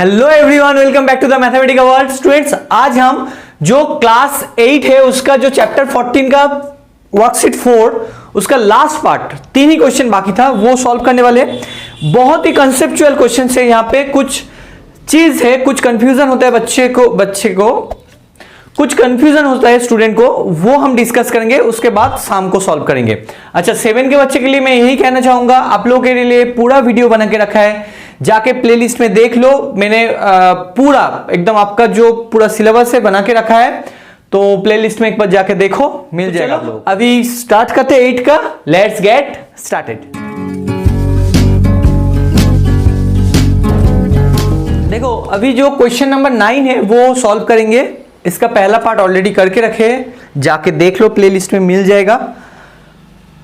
Hello everyone, welcome back to the mathematical world. Students, आज हम जो क्लास 8 है उसका जो चैप्टर 14 का वर्कशीट 4 उसका लास्ट पार्ट 3 ही क्वेश्चन बाकी था वो सॉल्व करने वाले। बहुत ही कंसेप्चुअल क्वेश्चन है, यहाँ पे कुछ चीज है, कुछ कंफ्यूजन होता है बच्चे को कुछ कंफ्यूजन होता है स्टूडेंट को, वो हम डिस्कस करेंगे, उसके बाद शाम को सॉल्व करेंगे। अच्छा, 7 के बच्चे के लिए मैं यही कहना चाहूंगा, आप लोगों के लिए पूरा वीडियो बना के रखा है, जाके प्लेलिस्ट में देख लो। मैंने पूरा एकदम आपका जो पूरा सिलेबस है बना के रखा है, तो प्लेलिस्ट में एक बार जाके देखो, मिल जाएगा आप लोग। अभी स्टार्ट करते 8 का, लेट्स गेट स्टार्टेड। देखो, अभी जो क्वेश्चन नंबर 9 है वो सॉल्व करेंगे। इसका पहला पार्ट ऑलरेडी करके रखे हैं, जाके देख लो, प्लेलिस्ट में मिल जाएगा।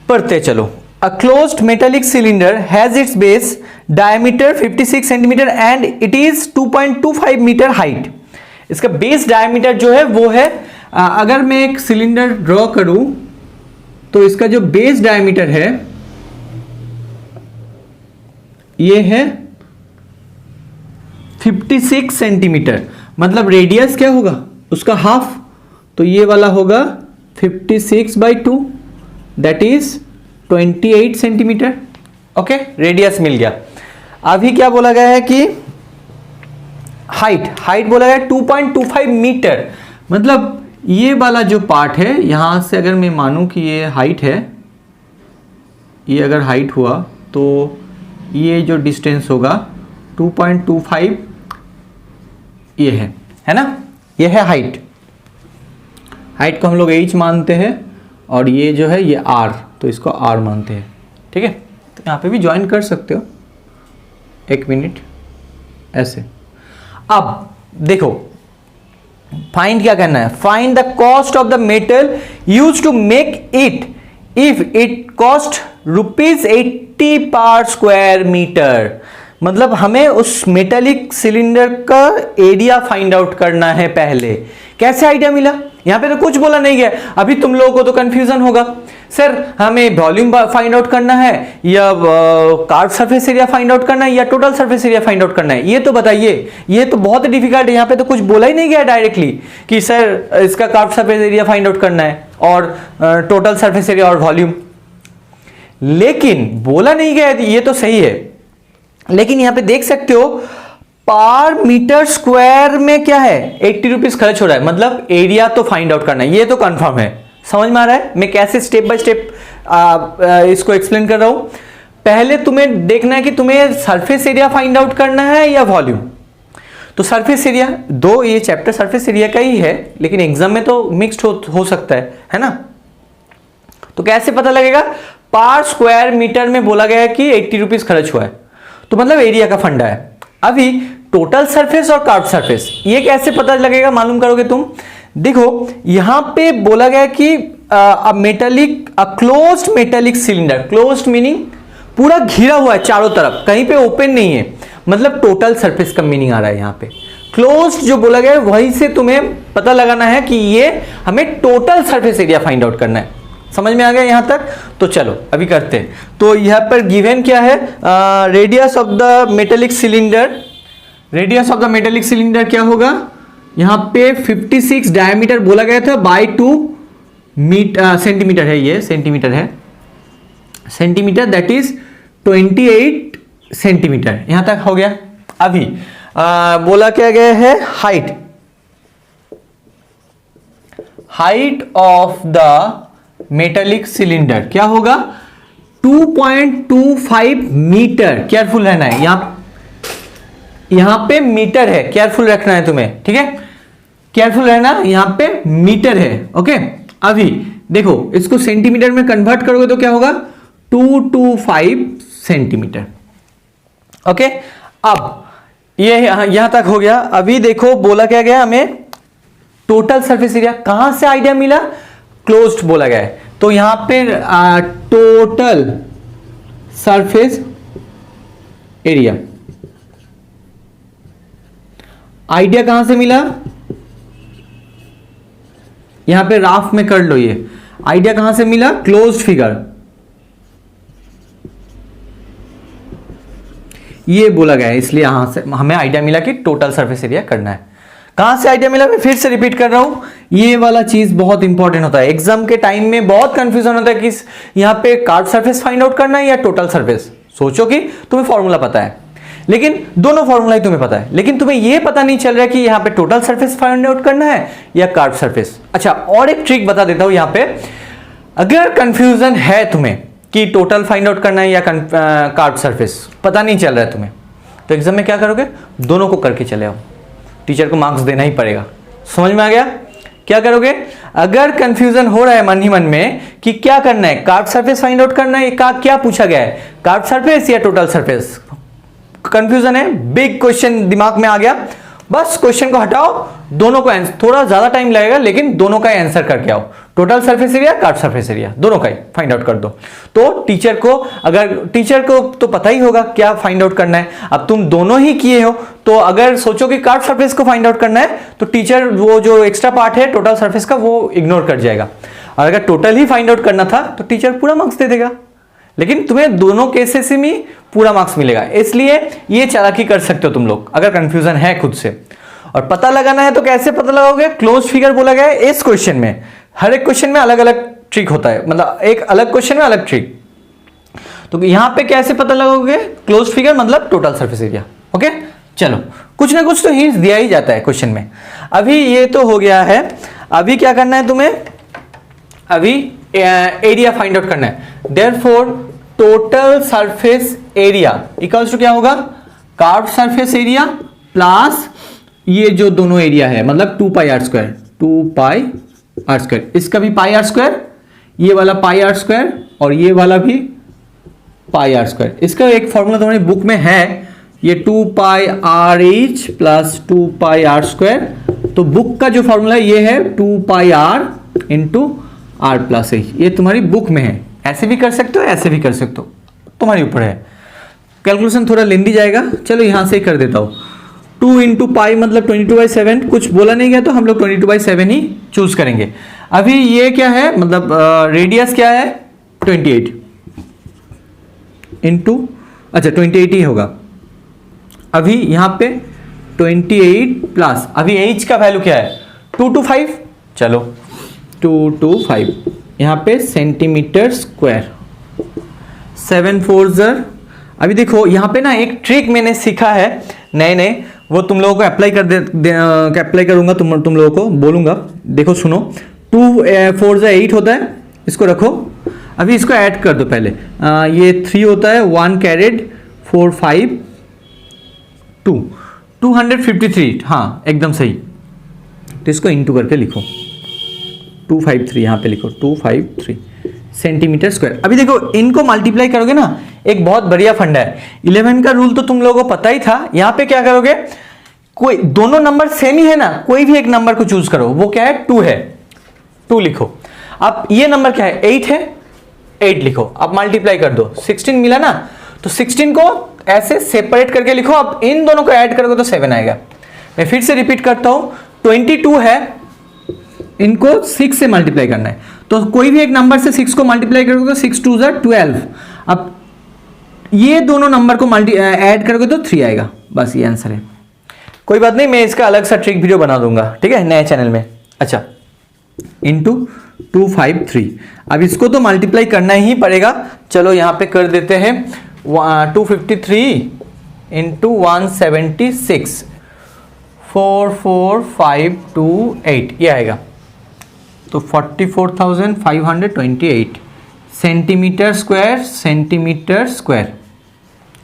पढ़ते चलो। A closed metallic cylinder has its base diameter 56 centimeter and it is 2.25 meter height. इसका बेस डायमीटर जो है वो है, अगर मैं एक सिलेंडर ड्रॉ करूं तो इसका जो बेस डायमीटर है ये है 56 सेंटीमीटर। मतलब रेडियस क्या होगा उसका हाफ, तो ये वाला होगा 56/2, that is 28 centimetre. Okay, radius मिल गया। अभी क्या बोला गया है कि हाइट बोला गया 2.25 मीटर। मतलब ये वाला जो पार्ट है, यहां से अगर मैं मानूं कि ये हाइट है, ये अगर हाइट हुआ तो ये जो डिस्टेंस होगा 2.25 ये है ना, ये है हाइट को हम लोग h मानते हैं, और ये जो है ये r, तो इसको r मानते हैं। ठीक है, तो यहाँ पे भी ज्वाइन कर सकते हो, 1 मिनट ऐसे। अब देखो, फाइंड क्या करना है, find the cost of the metal use to make it if it cost ₹80 per square metre. मतलब हमें उस मेटालिक सिलेंडर का एरिया फाइंड आउट करना है पहले। कैसे आइडिया मिला, यहां पे तो कुछ बोला नहीं गया। अभी तुम लोगों को तो कंफ्यूजन होगा, सर हमें वॉल्यूम फाइंड आउट करना है या curve surface area find out करना है या total surface area find out करना है, ये तो बताइए। ये तो बहुत डिफिकल्ट है, यहाँ पे तो कुछ बोला ही नहीं गया डायरेक्टली कि सर इसका curve surface area find out करना है और टोटल सरफेस एरिया और वॉल्यूम, लेकिन बोला नहीं गया, ये तो सही है। लेकिन यहां पे देख सकते हो पर मीटर स्क्वायर में क्या है, 80 रुपीज खर्च हो रहा है। मतलब एरिया तो फाइंड आउट करना है, ये तो कंफर्म है। समझ में आ रहा है मैं कैसे स्टेप बाय स्टेप इसको एक्सप्लेन कर रहा हूं। पहले तुम्हें देखना है कि तुम्हें सरफेस एरिया फाइंड आउट करना है या वॉल्यूम। तो सरफेस एरिया, दो ये चैप्टर सरफेस एरिया का ही है, लेकिन एग्जाम में तो मिक्स्ड हो सकता है ना। तो कैसे पता लगेगा, पर स्क्वायर मीटर में बोला गया है कि 80 रुपीज खर्च हुआ है, तो मतलब एरिया का फंडा है। अभी टोटल सरफेस और कार्व सरफेस, ये कैसे पता लगेगा, मालूम करोगे तुम। देखो यहां पे बोला गया कि closed metallic cylinder, closed meaning पूरा घिरा हुआ है चारों तरफ, कहीं पे ओपन नहीं है, मतलब टोटल सरफेस का मीनिंग आ रहा है यहाँ पे। क्लोज्ड जो बोला गया है वहीं से तुम्हें पता लगाना है कि ये हमें total surface area find out करना है। समझ में आ गया यहां तक, तो चलो अभी करते हैं। तो यहां पर गिवन क्या है, radius of the metallic cylinder, radius of the metallic cylinder क्या होगा, यहां पे 56 डायमीटर बोला गया था बाय 2 सेंटीमीटर है, ये सेंटीमीटर है, सेंटीमीटर दैट इज 28 सेंटीमीटर। यहां तक हो गया। अभी बोला क्या गया है, height of the metallic cylinder क्या होगा, 2.25 मीटर। केयरफुल रहना है, यहां पे मीटर है, केयरफुल रखना है तुम्हें, ठीक है, केयरफुल रहना, यहां पे मीटर है। ओके, अभी देखो इसको सेंटीमीटर में कन्वर्ट करोगे तो क्या होगा, 225 सेंटीमीटर। ओके, अब ये यहां तक हो गया। अभी देखो बोला क्या गया हमें, टोटल सरफेस एरिया, कहां से आइडिया मिला, क्लोज्ड बोला गया है, तो यहां पे टोटल सरफेस एरिया, आइडिया कहां से मिला, यहां पे राफ में कर लो, ये आइडिया कहां से मिला, क्लोज्ड फिगर। ये बोला गया है, इसलिए यहाँ से हमें आइडिया मिला कि टोटल सरफेस एरिया करना है। कहाँ से आइडिया मिला, मैं फिर से रिपीट कर रहा हूँ, ये वाला चीज बहुत इंपॉर्टेंट होता है। एग्जाम के टाइम में बहुत कंफ्यूजन होता है कि यहाँ पे कार्ड सरफेस फाइंड आउट करना है या टोटल सरफेस। सोचो कि तुम्हें फॉर्मूला पता है, लेकिन दोनों फॉर्मूला ही तुम्हें पता है, लेकिन तुम्हें यह पता नहीं चल रहा है कि यहाँ पे टोटल सरफेस फाइंड आउट करना है या कार्ड सरफेस। अच्छा, और एक ट्रिक बता देता हूँ यहाँ पे, अगर कंफ्यूजन है तुम्हें कि टोटल फाइंड आउट करना है या कार्ड सरफेस, पता नहीं चल रहा है तुम्हें, तो एग्जाम में क्या करोगे, दोनों को करके चले आओ, टीचर को मार्क्स देना ही पड़ेगा। समझ में आ गया? क्या करोगे, अगर कंफ्यूजन हो रहा है मन ही मन में कि क्या करना है, कार्ड सरफेस फाइंड आउट करना है, क्या पूछा गया है, कार्ड सरफेस या टोटल सरफेस, कंफ्यूजन है, बिग क्वेश्चन दिमाग में आ गया, बस क्वेश्चन को हटाओ, दोनों को आंसर, थोड़ा ज्यादा टाइम लगेगा लेकिन दोनों का आंसर करके आओ, total surface area, card surface area, दोनों का ही फाइंड आउट कर दो। तो टीचर को, अगर टीचर को तो पता ही होगा क्या फाइंड आउट करना है, अब तुम दोनों ही किए हो, तो अगर सोचो कि कार्ड सरफेस को फाइंड आउट करना है तो टीचर वो जो एक्स्ट्रा पार्ट है टोटल सरफेस का वो इग्नोर कर जाएगा, और अगर टोटल ही फाइंड आउट करना था तो टीचर पूरा मार्क्स दे देगा, लेकिन तुम्हें दोनों केसेस में पूरा मार्क्स मिलेगा। इसलिए ये चालाकी कर सकते हो तुम लोग, अगर कंफ्यूजन है खुद से। और पता लगाना है तो कैसे पता लगाओगे, क्लोज फिगर बोला गया है इस क्वेश्चन में, हर एक क्वेश्चन में अलग अलग ट्रिक होता है, मतलब एक अलग क्वेश्चन में अलग ट्रिक। तो यहां पे कैसे पता लगाओगे, क्लोज फिगर मतलब टोटल सरफेस एरिया। ओके, चलो कुछ ना कुछ तो हिंट्स दिया ही जाता है क्वेश्चन में। अभी ये तो हो गया है, अभी क्या करना है तुम्हें, अभी एरिया फाइंड आउट करना है। Therefore total surface area equals to क्या होगा, कार्ड सरफेस एरिया प्लस ये जो दोनों एरिया है, मतलब 2 pi r square, 2 pi r square, इसका भी पाई आर स्क्वायर, ये वाला पाई आर स्क्वायर और ये वाला भी पाई आर स्क्वायर। इसका एक फॉर्मूला तुम्हारी बुक में है, ये 2 pi r h plus 2 pi r square, तो बुक का जो फॉर्मूला ये है 2 pi r into r plus h, ये तुम्हारी बुक में है। ऐसे भी कर सकते हो, ऐसे भी कर सकते हो, तुम्हारे ऊपर है। कैलकुलेशन थोड़ा लेंदी जाएगा, चलो यहां से ही कर देता हूं। 2 इंटू पाई मतलब 22/7, कुछ बोला नहीं गया तो हम लोग 22/7 ही चूज करेंगे। अभी ये क्या है, मतलब रेडियस क्या है 28 इंटू, अच्छा 28 ही होगा। अभी यहां पे 28 प्लस, अभी एच का वैल्यू क्या है 225, चलो 225, यहां पे सेंटीमीटर स्क्वायर, 7 4 ज़र। अभी देखो यहां पे ना एक ट्रिक मैंने सीखा है नए, वो तुम लोगों को अप्लाई अप्लाई करूंगा, तुम लोगों को बोलूंगा, देखो सुनो। 2 4 ज़र 8 होता है, इसको रखो, अभी इसको ऐड कर दो पहले। ये 3 होता है, 1 कैरेट 4 5 2 253, हाँ एकदम सही। तो इसको इंटू करके लिखो, 253 यहाँ पे लिखो, 253 सेंटीमीटर स्क्वायर। अभी देखो इनको मल्टीप्लाई करोगे ना, एक बहुत बढ़िया फंडा है, 11 का रूल तो तुम लोगों को पता ही था। यहाँ पे क्या करोगे, कोई दोनों नंबर सेम ही है ना, कोई भी एक नंबर को चूज करो, वो क्या है 2 है, 2 लिखो। अब ये नंबर क्या है 8 है, 8 लिखो, अब मल्टीप्लाई कर दो, 16 मिला ना, तो 16 को ऐसे सेपरेट करके लिखो, अब इन दोनों को ऐड करोगे तो 7 आएगा। मैं फिर से रिपीट करता हूं, 22 है, इनको 6 से मल्टीप्लाई करना है, तो कोई भी एक नंबर से 6 को मल्टीप्लाई करोगे तो 6 2 ज़र 12। अब ये दोनों नंबर को ऐड करोगे तो 3 आएगा, बस ये आंसर है। कोई बात नहीं, मैं इसका अलग सा ट्रिक वीडियो बना दूंगा, ठीक है, नए चैनल में। अच्छा, इंटू 253, अब इसको तो मल्टीप्लाई करना ही पड़ेगा, चलो यहां पे कर देते हैं 253 इंटू 176, 44528, ये आएगा, तो 44,528 सेंटीमीटर स्क्वायर।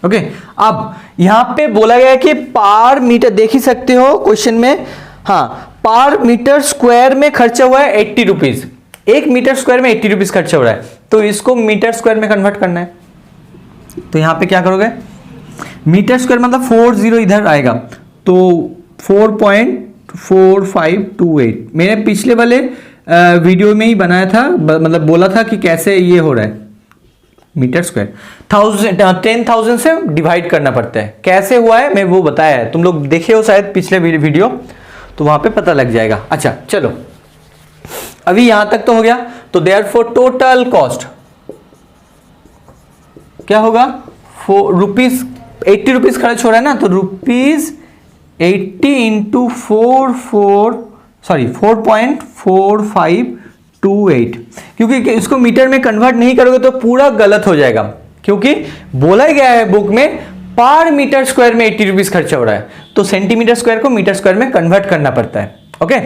ओके, अब यहां पे बोला गया है कि पर मीटर, देख ही सकते हो क्वेश्चन में, हाँ पर मीटर स्क्वायर में खर्चा हुआ है 80 रुपीज, 1 मीटर स्क्वायर में 80 रुपीज खर्चा हो रहा है, तो इसको मीटर स्क्वायर में कन्वर्ट करना है। तो यहां पे क्या करोगे, मीटर स्क्वायर मतलब 40 इधर आएगा, तो 4.4528, मैंने पिछले वाले वीडियो में ही बनाया था, मतलब बोला था कि कैसे ये हो रहा है, मीटर स्क्वायर 10,000 से डिवाइड करना पड़ता है, कैसे हुआ है मैं वो बताया है, तुम लोग देखे हो शायद पिछले वीडियो, तो वहां पे पता लग जाएगा। अच्छा चलो, अभी यहां तक तो हो गया, तो देयरफॉर टोटल कॉस्ट क्या होगा, रुपीज 80 रुपीज खर्च हो रहा है ना, तो रुपीज 80 इंटू 4.4528, क्योंकि इसको मीटर में कन्वर्ट नहीं करोगे तो पूरा गलत हो जाएगा, क्योंकि बोला ही गया है बुक में पर मीटर स्क्वायर में 80 रुपीज खर्चा हो रहा है, तो सेंटीमीटर स्क्वायर को मीटर स्क्वायर में कन्वर्ट करना पड़ता है। ओके,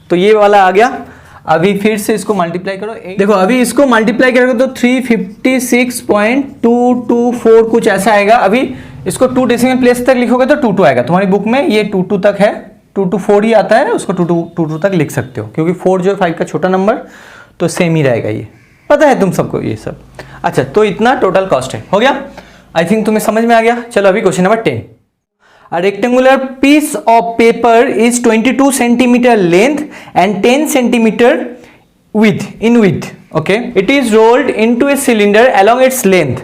तो ये वाला आ गया। अभी फिर से इसको मल्टीप्लाई करो, देखो अभी इसको मल्टीप्लाई करोगे तो 356.224 कुछ ऐसा आएगा। अभी इसको 2 डेसिमल प्लेस तक लिखोगे तो 22 आएगा। तुम्हारी बुक में ये 22 तक है, 2 to 4 ही आता है, उसको 2 तक लिख सकते हो, क्योंकि 4 जो है 5 का छोटा नंबर, तो सेम ही रहेगा। ये पता है तुम सबको ये सब। अच्छा, तो इतना टोटल कॉस्ट है, हो गया। आई थिंक तुम्हें समझ में आ गया। चलो अभी question number 10। A rectangular piece of paper is 22 centimeter length and 10 centimeter width in width. Okay, it is rolled into a cylinder along its length.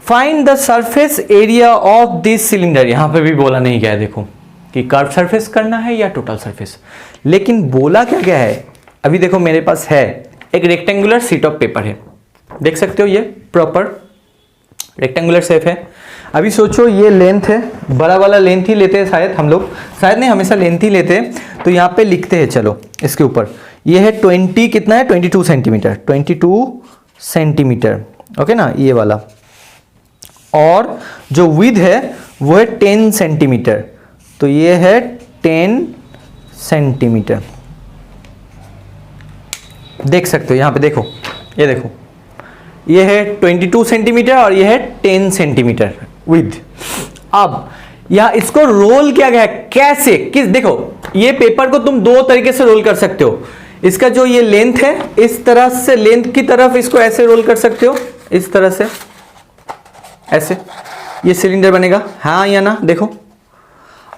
Find the surface area of this cylinder. यहाँ पे भी बोला नहीं गया है, देखो कि curve surface करना है या टोटल सरफेस, लेकिन बोला क्या गया है। अभी देखो मेरे पास है एक रेक्टेंगुलर शीट ऑफ पेपर है, देख सकते हो, ये प्रॉपर रेक्टेंगुलर शेप है। अभी सोचो ये लेंथ है, बड़ा वाला लेंथ ही लेते हैं शायद हम लोग, शायद नहीं, हमेशा लेंथ ही लेते हैं। तो यहाँ पे लिखते हैं, चलो इसके ऊपर ये है 20 कितना है 22 सेंटीमीटर, 22 सेंटीमीटर। ओके ना, ये वाला। और जो विड्थ है वो है 10 सेंटीमीटर, तो ये है 10 सेंटीमीटर। देख सकते हो यहाँ पे, देखो ये देखो, ये है 22 सेंटीमीटर और ये है 10 सेंटीमीटर विड्थ। अब या इसको रोल किया गया है कैसे, किस, देखो ये पेपर को तुम दो तरीके से रोल कर सकते हो। इसका जो ये लेंथ है, इस तरह से लेंथ की तरफ इसको ऐसे रोल कर सकते हो, इस तरह से ऐसे, ये सिलेंडर बनेगा, हाँ या ना, देखो।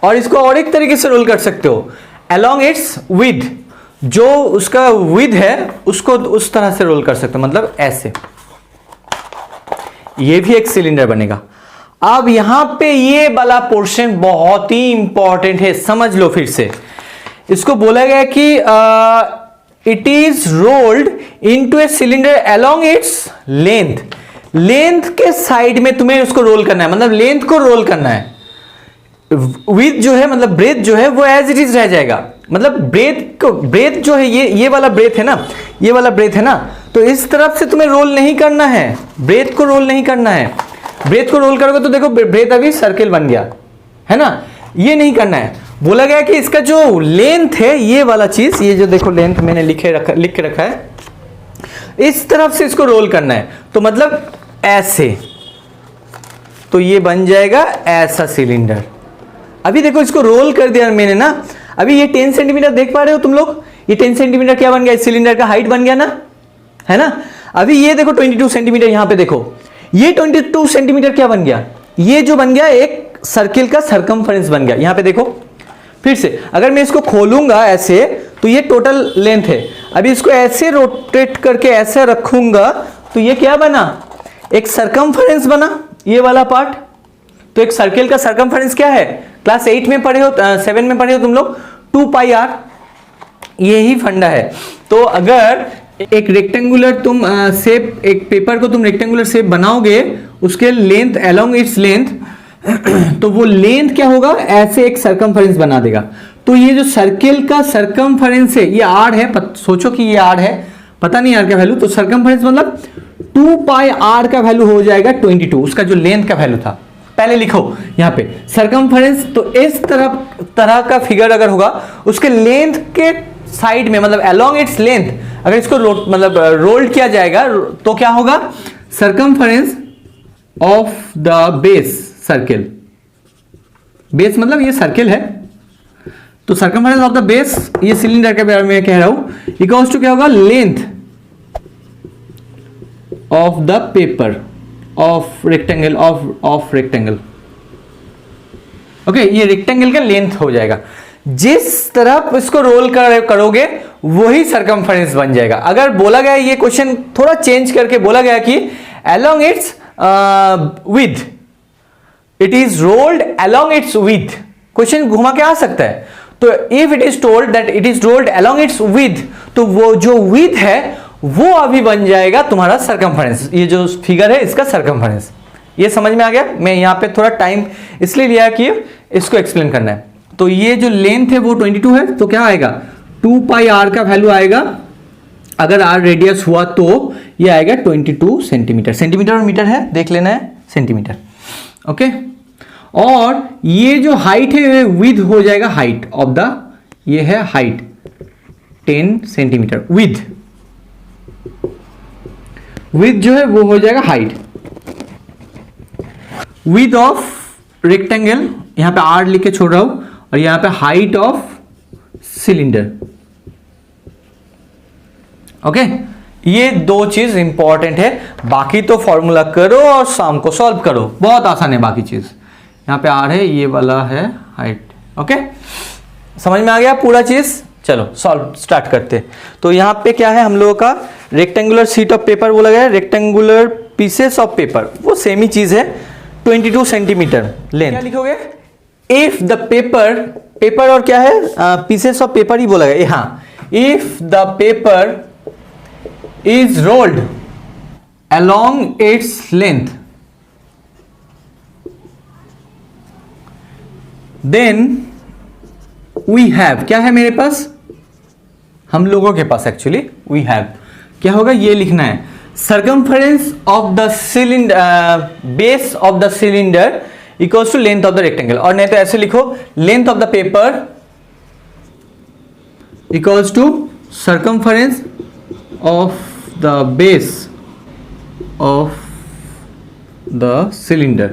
और इसको और एक तरीके से रोल कर सकते हो, अलोंग इट्स विड्थ, जो उसका विड्थ है उसको उस तरह से रोल कर सकते हो, मतलब ऐसे, ये भी एक सिलेंडर बनेगा। अब यहां पे ये वाला पोर्शन बहुत ही इंपॉर्टेंट है, समझ लो फिर से। इसको बोला गया कि it is rolled into a cylinder along its length. Length के साइड में तुम्हें उसको रोल करना है, मतलब लेंथ को रोल करना है। विड्थ जो है, मतलब ब्रेथ जो है वो एज इट इज रह जाएगा, मतलब ब्रेथ जो है, ये वाला ब्रेथ है ना, ये वाला ब्रेथ है ना, तो इस तरफ से तुम्हें रोल नहीं करना है, ब्रेथ को रोल नहीं करना है। ब्रेथ को रोल करोगे तो देखो ब्रेथ अभी सर्किल बन गया है ना, ये नहीं करना है। बोला गया कि इसका जो लेंथ है, ये वाला चीज, ये जो देखो लेंथ मैंने लिख के रखा है, इस तरफ से इसको रोल करना है, तो मतलब ऐसे, तो ये बन जाएगा ऐसा सिलेंडर। अभी देखो इसको रोल कर दिया मैंने ना, अभी ये 10 सेंटीमीटर देख पा रहे हो तुम लोग, ये 10 सेंटीमीटर क्या बन गया, इस सिलेंडर का हाइट बन गया ना, है ना। अभी ये देखो 22 सेंटीमीटर, यहां पे देखो ये 22 सेंटीमीटर क्या बन गया, ये जो बन गया एक सर्किल का सरकमफरेंस बन गया। यहां पे देखो फिर से, अगर मैं इसको खोलूंगा ऐसे, तो ये टोटल लेंथ है। अभी इसको ऐसे रोटेट करके ऐसे रखूंगा, तो ये क्या बना, एक सरकमफरेंस बना, ये वाला पार्ट। तो एक सर्किल का सरकमफरेंस क्या है, क्लास 8 में पढ़े हो, 7 में पढ़े हो तुम लोग, 2 पाई आर, यही फंडा है। तो अगर एक रेक्टेंगुलर तुम शेप, एक पेपर को तुम रेक्टेंगुलर शेप बनाओगे, उसके लेंथ अलोंग इट्स लेंथ, तो वो लेंथ क्या होगा, ऐसे एक सरकमफरेंस बना देगा। तो ये जो सर्किल का सरकमफरेंस है, ये आर है, सोचो कि ये आर है, पता नहीं आर का वैल्यू, तो सरकमफरेंस मतलब 2 पाई आर का वैल्यू हो जाएगा 22, उसका जो लेंथ का वैल्यू था। पहले लिखो यहाँ पे सरकमफरेंस, तो इस तरह का फिगर अगर होगा, उसके लेंथ के साइड में, मतलब अलोंग इट्स लेंथ, अगर इसको रोल्ड किया जाएगा तो क्या होगा, circumference of the base circle, base मतलब ये सर्किल है, तो सरकमफरेंस ऑफ द बेस, ये सिलेंडर के बारे में कह रहा हूं, इक्वल्स टू क्या होगा, length of the paper of rectangle, of rectangle. Okay, ये रेक्टेंगल का लेंथ हो जाएगा। जिस तरफ इसको रोल करोगे वही सरकमफरेंस बन जाएगा। अगर बोला गया, ये क्वेश्चन थोड़ा चेंज करके बोला गया कि along it's width, it is rolled along it's width, question घुमा के आ सकता है। तो if it is told that it is rolled along it's width, तो वो जो विड्थ है वो अभी बन जाएगा तुम्हारा सरकमफरेंस। ये जो फिगर है इसका सरकमफरेंस, ये समझ में आ गया? मैं यहाँ पे थोड़ा टाइम इसलिए लिया कि इसको एक्सप्लेन करना है। तो ये जो लेंथ है वो 22 है, तो क्या आएगा 2 पाई आर का वैल्यू आएगा, अगर आर रेडियस हुआ तो ये आएगा 22 सेंटीमीटर। सेंटीमीटर और मीटर है, देख लेना है, सेंटीमीटर। ओके, और ये जो हाइट है विद हो जाएगा हाइट ऑफ द, ये है हाइट 10 सेंटीमीटर। विद जो है वो हो जाएगा हाइट, विद ऑफ रेक्टेंगल, यहां पे आर लिख के छोड़ रहा हूं, और यहां पे हाइट ऑफ सिलेंडर। ओके, ये दो चीज इंपॉर्टेंट है, बाकी तो फॉर्मूला करो और शाम को सॉल्व करो, बहुत आसान है बाकी चीज। यहां पे आर है, ये वाला है हाइट। ओके, समझ में आ गया पूरा चीज? चलो सॉल्व स्टार्ट करते। तो यहां पे क्या है हम लोगों का, रेक्टेंगुलर शीट ऑफ पेपर बोला गया है, रेक्टेंगुलर पीसेस ऑफ पेपर, वो सेम ही चीज है, 22 सेंटीमीटर लेंथ। क्या लिखोगे? इफ द पेपर और क्या है, पीसेस ऑफ पेपर ही बोला गया। हाँ, if the paper is rolled along its length, then we have, क्या है मेरे पास, हम लोगों के पास एक्चुअली we have, क्या होगा ये लिखना है, circumference of the cylinder, base of the cylinder equals to length of the rectangle, और नहीं तो ऐसे लिखो, length of the paper equals to circumference of the base of the cylinder।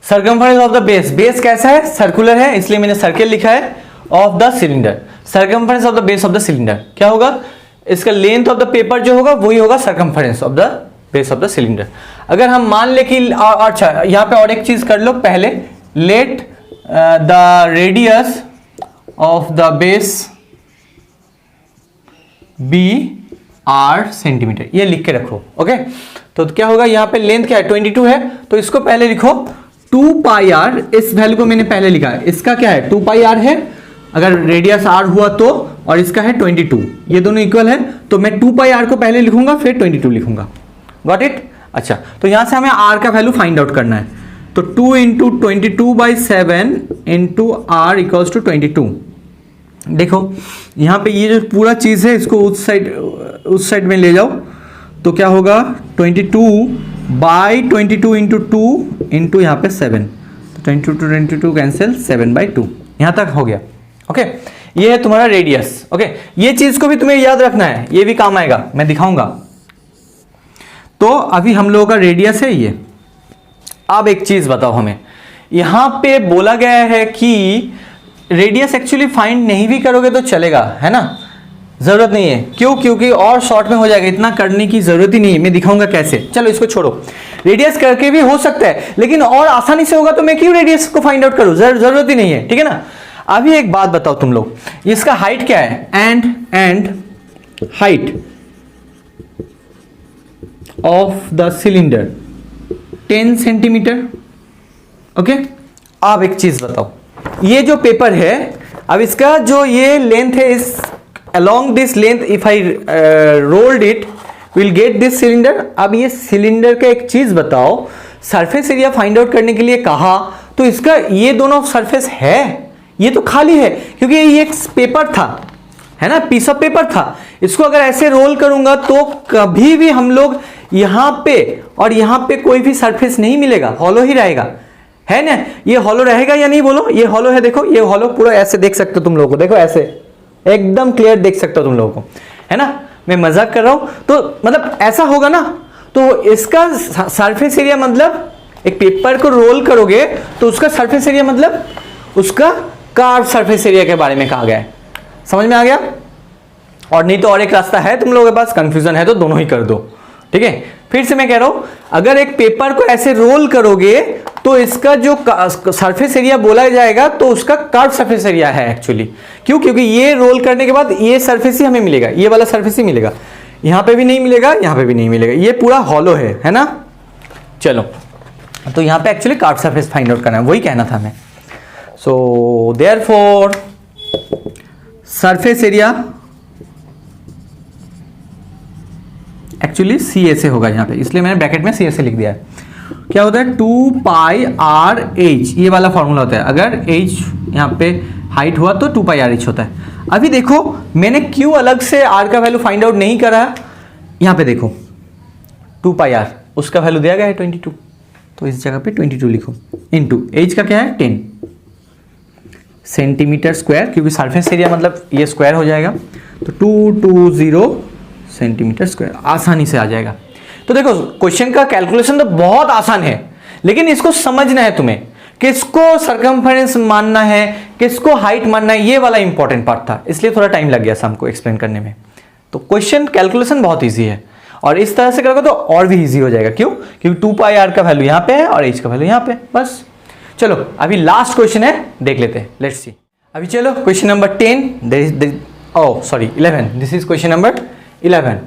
Circumference of the base, base कैसा है, circular है, इसलिए मैंने सर्कल लिखा है, of the cylinder, circumference of the base of the cylinder क्या होगा, इसका लेंथ ऑफ द पेपर जो होगा वही होगा circumference of the base of the cylinder. अगर हम मान ले कि अच्छा यहां पे और एक चीज कर लो पहले, let the radius of the base be r centimetre, ये लिख के रखो। ओके, तो क्या होगा, यहां पे लेंथ क्या है 22 है, तो इसको पहले लिखो 2 पाई आर, इस वैल्यू को मैंने पहले लिखा है, इसका क्या है 2 पाई आर है, अगर रेडियस आर हुआ तो, और इसका है 22, ये दोनों इक्वल है, तो मैं 2 पाई आर को पहले लिखूंगा फिर 22 लिखूंगा। Got it? अच्छा, तो यहां से हमें आर का वैल्यू फाइंड आउट करना है, तो 2 into 22/7 into r equals to 22। देखो यहां पे ये जो पूरा चीज है इसको उस साइड में ले जाओ, तो क्या होगा 22/22 इंटू 2 इंटू यहाँ पे 7, तो 22 कैंसिल, 7/2 यहां तक हो गया। ओके, ये है तुम्हारा रेडियस। ओके, ये चीज को भी तुम्हें याद रखना है, ये भी काम आएगा, मैं दिखाऊंगा। तो अभी हम लोगों का रेडियस है ये। अब एक चीज बताओ हमें, यहां पे बोला गया है कि रेडियस एक्चुअली फाइंड नहीं भी करोगे तो चलेगा, है ना, जरूरत नहीं है। क्यों? क्योंकि और शॉर्ट में हो जाएगा, इतना करने की जरूरत ही नहीं है, मैं दिखाऊंगा कैसे। चलो इसको छोड़ो, रेडियस करके भी हो सकता है, लेकिन और आसानी से होगा तो मैं क्यों रेडियस को फाइंड आउट करूं, जरूरत ही नहीं है, ठीक है ना। अभी एक बात बताओ तुम लोग, इसका हाइट क्या है, and height of the cylinder 10 centimetre. Okay, अब एक चीज बताओ, ये जो पेपर है, अब इसका जो ये लेंथ है, इस along this length if I rolled it will get this cylinder। अब ये सिलेंडर का एक चीज बताओ, सरफेस एरिया फाइंड आउट करने के लिए कहा, तो इसका ये दोनों सरफेस है, ये तो खाली है, क्योंकि ये एक पेपर था, है ना, पीस ऑफ पेपर था। इसको अगर ऐसे रोल करूंगा तो कभी भी हम लोग यहां पे और यहां पे कोई भी सरफेस नहीं मिलेगा, हॉलो ही रहेगा, है ना। ये हॉलो रहेगा या नहीं बोलो, ये हॉलो है, देखो ये हॉलो पूरा ऐसे देख सकते हो तुम लोगों को, देखो ऐसे एकदम क्लियर देख सकते हो तुम लोगों को, है ना, मैं मजाक कर रहा हूं, तो मतलब ऐसा होगा ना। तो इसका सरफेस एरिया मतलब, एक पेपर को रोल करोगे तो उसका सरफेस एरिया मतलब उसका कार्व सरफेस एरिया के बारे में कहा गया है, समझ में आ गया। और नहीं तो और एक रास्ता है तुम लोगों के पास, कंफ्यूजन है तो दोनों ही कर दो, ठीक है। फिर से मैं कह रहा हूं, अगर एक पेपर को ऐसे रोल करोगे तो इसका जो सरफेस एरिया बोला जाएगा तो उसका कर्व सरफेस एरिया है एक्चुअली। क्यों? क्योंकि ये रोल करने के बाद ये सरफेस ही हमें मिलेगा, ये वाला सरफेस ही मिलेगा, यहां पे भी नहीं मिलेगा, यहां पे भी नहीं मिलेगा, ये पूरा हॉलो है ना। चलो, तो यहां पे actually curve surface find out करना है, वही कहना था हमें। So therefore surface area actually C A से होगा यहाँ पे, इसलिए मैंने ब्रैकेट में सी ए से लिख दिया है। क्या होता है 2 पाई आर एच, ये वाला फॉर्मूला होता है। अगर एच यहाँ पे हाइट हुआ तो 2 पाई आर एच होता है। अभी देखो मैंने क्यों अलग से आर का वैल्यू फाइंड आउट नहीं करा, यहाँ पे देखो 2 पाई आर, उसका वैल्यू दिया गया है 22, तो इस जगह पे 22 लिखो, इनटू एच का क्या है 10 सेंटीमीटर स्क्वायर, क्योंकि सरफेस एरिया मतलब ये स्क्वायर हो जाएगा, तो 220 सेंटीमीटर स्क्वायर, आसानी से आ जाएगा। तो देखो क्वेश्चन का कैलकुलेशन तो बहुत आसान है, लेकिन इसको समझना है तुम्हें, किसको सरकमफेरेंस मानना है, किसको हाइट मानना है, ये वाला इंपॉर्टेंट पार्ट था, इसलिए थोड़ा टाइम लग गया शाम को एक्सप्लेन करने में। तो क्वेश्चन कैलकुलेशन बहुत इजी है, और इस तरह से करोगे तो और भी इजी हो जाएगा। क्यों? क्योंकि 2 पाई आर का वैल्यू यहाँ पे है और एच का वैल्यू यहाँ पे, बस। चलो अभी लास्ट क्वेश्चन है, देख लेते हैं, लेट्स सी। अभी चलो question number 11, this is question number 11,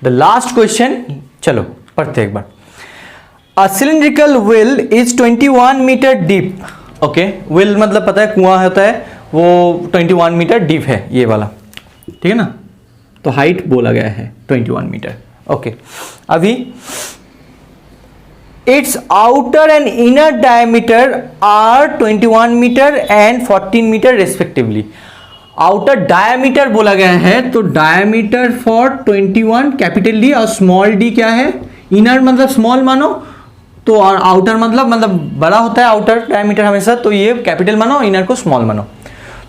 the last question. चलो पढ़ते एक बार। A cylindrical well is 21 metre deep. Okay, well मतलब पता है कुआं होता है, वो 21 मीटर डीप है ये वाला, ठीक है ना। तो हाइट बोला गया है 21 मीटर। ओके, अभी its outer and inner diameter are 21 metre and 14 metre respectively. Outer diameter बोला गया है, तो डायमीटर फॉर 21 कैपिटल डी और स्मॉल डी क्या है, इनर मतलब स्मॉल मानो, तो और आउटर मतलब बड़ा होता है आउटर डायमीटर हमेशा, तो ये कैपिटल मानो, इनर को स्मॉल मानो।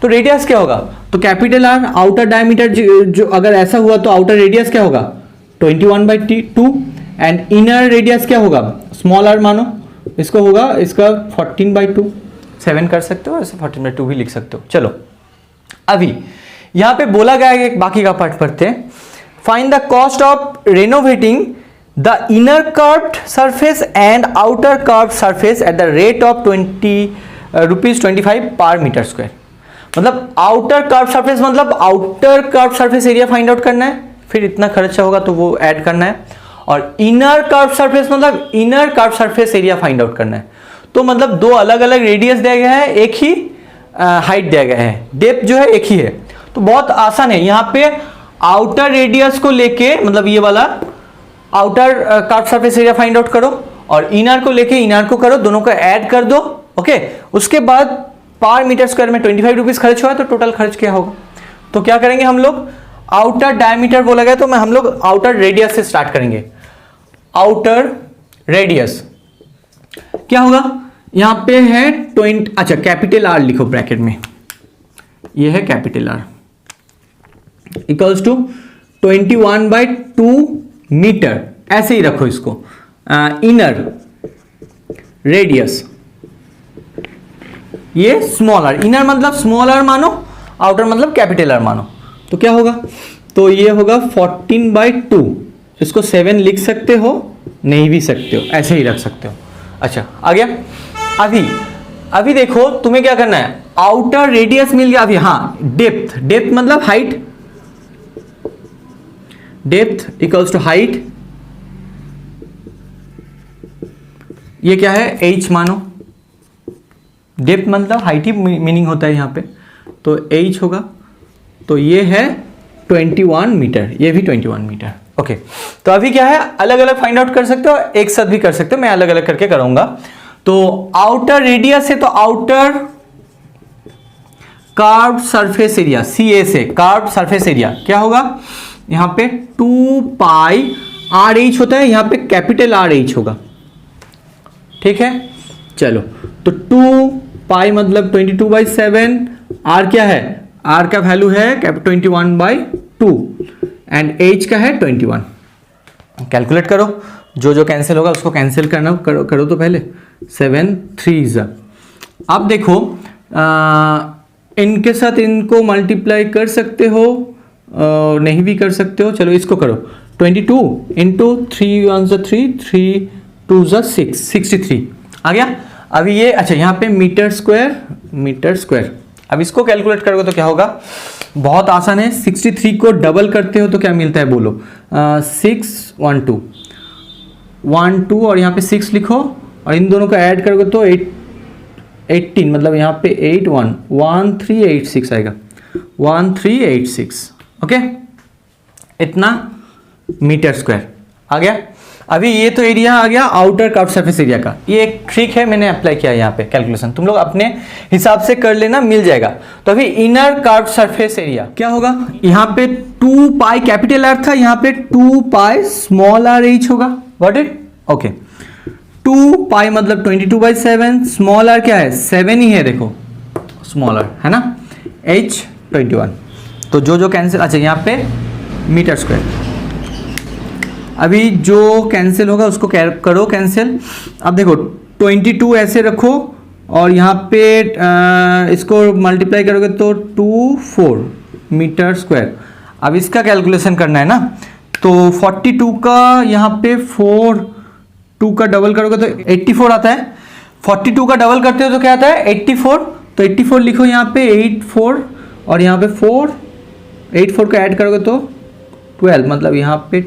तो रेडियस क्या होगा, तो कैपिटल आर, आउटर डायमीटर जो अगर ऐसा हुआ तो आउटर रेडियस क्या होगा 21/2, एंड इनर रेडियस क्या होगा स्मॉल आर मानो, इसको होगा इसका 14/2, 7 कर सकते हो, ऐसे 14/2 भी लिख सकते हो। चलो अभी यहां पे बोला गया है, बाकी का पार्ट पढ़ते हैं। Find the cost of renovating the inner curved surface and outer curved surface at the rate of ₹25 पर मीटर स्क्वायर। मतलब आउटर कर्व्ड सरफेस मतलब outer curved surface area find out करना है, फिर इतना खर्चा होगा तो वो ऐड करना है, और इनर कर्व्ड सरफेस मतलब inner curved surface area find out करना है। तो मतलब दो अलग अलग रेडियस दिया गया है, एक ही हाइट दिया गया है, डेप्थ जो है एक ही है, तो बहुत आसान है। यहाँ पे आउटर रेडियस को लेके मतलब ये वाला outer curved surface area find out करो, और इनर को लेके इनर को करो, दोनों को ऐड कर दो। ओके, उसके बाद पर मीटर स्क्वायर में 25 रुपीज खर्च हुआ, तो टोटल खर्च क्या होगा। तो क्या करेंगे हम लोग, आउटर डायमीटर बोला गया तो हम लोग आउटर रेडियस से स्टार्ट करेंगे। आउटर रेडियस क्या होगा, यहां पे है 20, अच्छा कैपिटल आर लिखो ब्रैकेट में, ये है capital R equals to 21/2 metre, ऐसे ही रखो इसको। इनर रेडियस ये स्मॉल आर, इनर मतलब स्मॉल आर मानो, आउटर मतलब कैपिटल आर मानो, तो क्या होगा, तो ये होगा 14/2, इसको 7 लिख सकते हो, नहीं भी सकते हो, ऐसे ही रख सकते हो। अच्छा आ गया। अभी देखो तुम्हें क्या करना है, आउटर रेडियस मिल गया। अभी हाँ डेप्थ मतलब height, depth equals to height, ये क्या है h मानो, डेप्थ मतलब हाइट ही मीनिंग होता है यहाँ पे, तो h होगा, तो ये है 21 मीटर, ये भी 21 मीटर। ओके, तो अभी क्या है, अलग अलग फाइंड आउट कर सकते हो, एक साथ भी कर सकते हो, मैं अलग अलग करके करूंगा। तो आउटर रेडियस है, तो outer curved surface area CA से, कर्व्ड सरफेस एरिया क्या होगा, यहां पे 2 पाई RH होता है, यहां पे कैपिटल RH होगा, ठीक है। चलो तो 2 पाई मतलब 22/7, R क्या है, R का वैल्यू है 21/2 एंड H का है 21। कैलकुलेट करो, जो कैंसिल होगा उसको कैंसिल करना करो तो पहले 7 3 अब देखो इनके साथ इनको मल्टीप्लाई कर सकते हो, नहीं भी कर सकते हो। चलो इसको करो, 22 इंटू 3 1 3 3 2 6 63 आ गया। अभी ये अच्छा यहाँ पे मीटर स्क्वायर, अब इसको कैलकुलेट करोगे तो क्या होगा, बहुत आसान है। 63 को डबल करते हो तो क्या मिलता है बोलो, 6 1 2 और यहाँ पे 6 लिखो, और इन दोनों को ऐड करोगे तो 18 मतलब यहाँ पे 8 1 1386 आएगा, 1386। ओके, इतना मीटर स्क्वायर। आ गया। अभी ये तो एरिया आ गया आउटर कर्व सरफेस एरिया का। ये एक ट्रिक है, मैंने अप्लाई किया है यहाँ पे कैलकुलेशन, तुम लोग अपने हिसाब से कर लेना, मिल जाएगा। तो अभी इनर कर्व सरफेस एरिया क्या होगा, यहाँ पे 2 पाई कैपिटल आर था, यहाँ पे 2 पाई स्मॉल आर एच होगा। Got it? ओके। 2 पाई मतलब 22/7, स्मॉल आर क्या है 7 ही है, देखो स्मॉल आर है ना, h 21। तो जो कैंसिल, अच्छा यहाँ पे मीटर स्क्वायर, अभी जो कैंसिल होगा उसको करो कैंसिल। अब देखो 22 ऐसे रखो और यहाँ पे इसको मल्टीप्लाई करोगे तो 24 मीटर स्क्वायर। अब इसका कैलकुलेशन करना है ना, तो 42 का यहाँ पे 2 का डबल करोगे तो 84 आता है। 42 का डबल करते हो तो क्या आता है 84, तो 84 लिखो यहाँ पे 84 और यहाँ पे 4, 84 का ऐड करोगे तो 12, मतलब यहाँ पे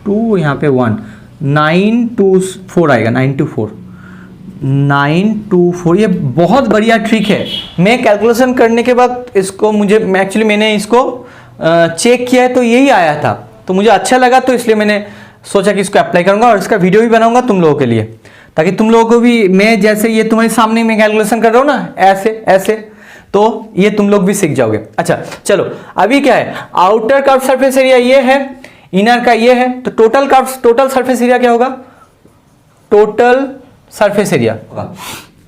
2 यहाँ पे 1, 924 आएगा, 924, 924। ये बहुत बढ़िया ट्रिक है। मैं कैलकुलेशन करने के बाद इसको मैंने इसको चेक किया है तो यही आया था, तो मुझे अच्छा लगा, तो इसलिए मैंने सोचा कि इसको अप्लाई करूंगा और इसका वीडियो भी बनाऊंगा तुम लोगों के लिए, ताकि तुम लोगों को भी, मैं जैसे ये तुम्हारे सामने मैं कैलकुलेशन कर रहा हूँ ना ऐसे ऐसे, तो ये तुम लोग भी सीख जाओगे। अच्छा चलो, अभी क्या है, आउटर कर्व सरफेस एरिया ये है, इनर का ये है, तो टोटल सरफेस एरिया क्या होगा, टोटल सरफेस एरिया होगा,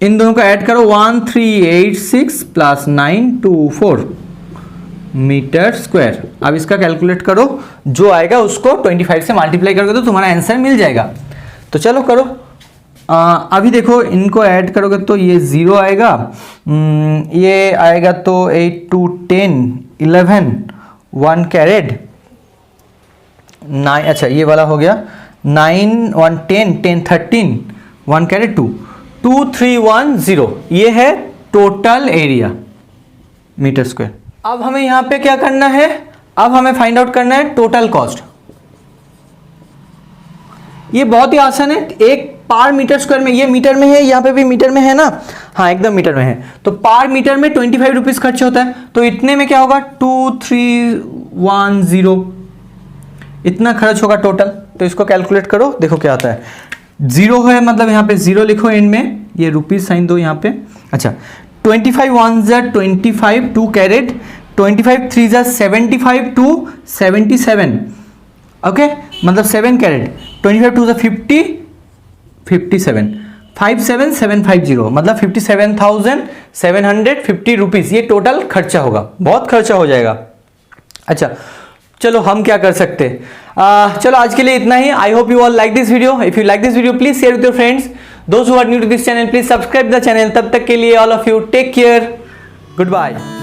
इन दोनों को ऐड करो 1386 प्लस 924 मीटर स्क्वायर। अब इसका कैलकुलेट करो, जो आएगा उसको 25 से मल्टीप्लाई करोगे तो तुम्हारा आंसर मिल जाएगा। तो चलो करो। अभी देखो इनको ऐड करोगे तो ये 0 आएगा, ये आएगा तो 8 2 10 11 1 कैरेट 9, अच्छा ये वाला हो गया 9 1 10 10 13 1 कैरेट 2 2 3 1 0, ये है टोटल एरिया मीटर स्क्वायर। अब हमें यहाँ पे क्या करना है, अब हमें फाइंड आउट करना है टोटल कॉस्ट। ये बहुत ही आसान है, एक पार मीटर स्क्वायर में, ये मीटर में है, यहाँ पे भी मीटर में है ना, हाँ एकदम मीटर में है, तो पार मीटर में 25 रुपीज खर्च होता है, तो इतने में क्या होगा 2310, इतना खर्च होगा टोटल। तो इसको कैलकुलेट करो, देखो क्या आता है, 0 है मतलब यहाँ पे 0 लिखो एंड में, ये रुपीज साइन दो यहाँ पे। अच्छा 25 1 25 2 कैरेट, 25 3 75 2 77, ओके मतलब 7 कैरेट, 25 2 50 57 57750, मतलब 57,750 रुपीज, ये टोटल खर्चा होगा, बहुत खर्चा हो जाएगा। अच्छा चलो हम क्या कर सकते हैं, चलो आज के लिए इतना ही। I hope you all like this video. If you like this video please share with your friends, those who are new to this channel please subscribe the channel. तब तक के लिए all of you take care, good bye.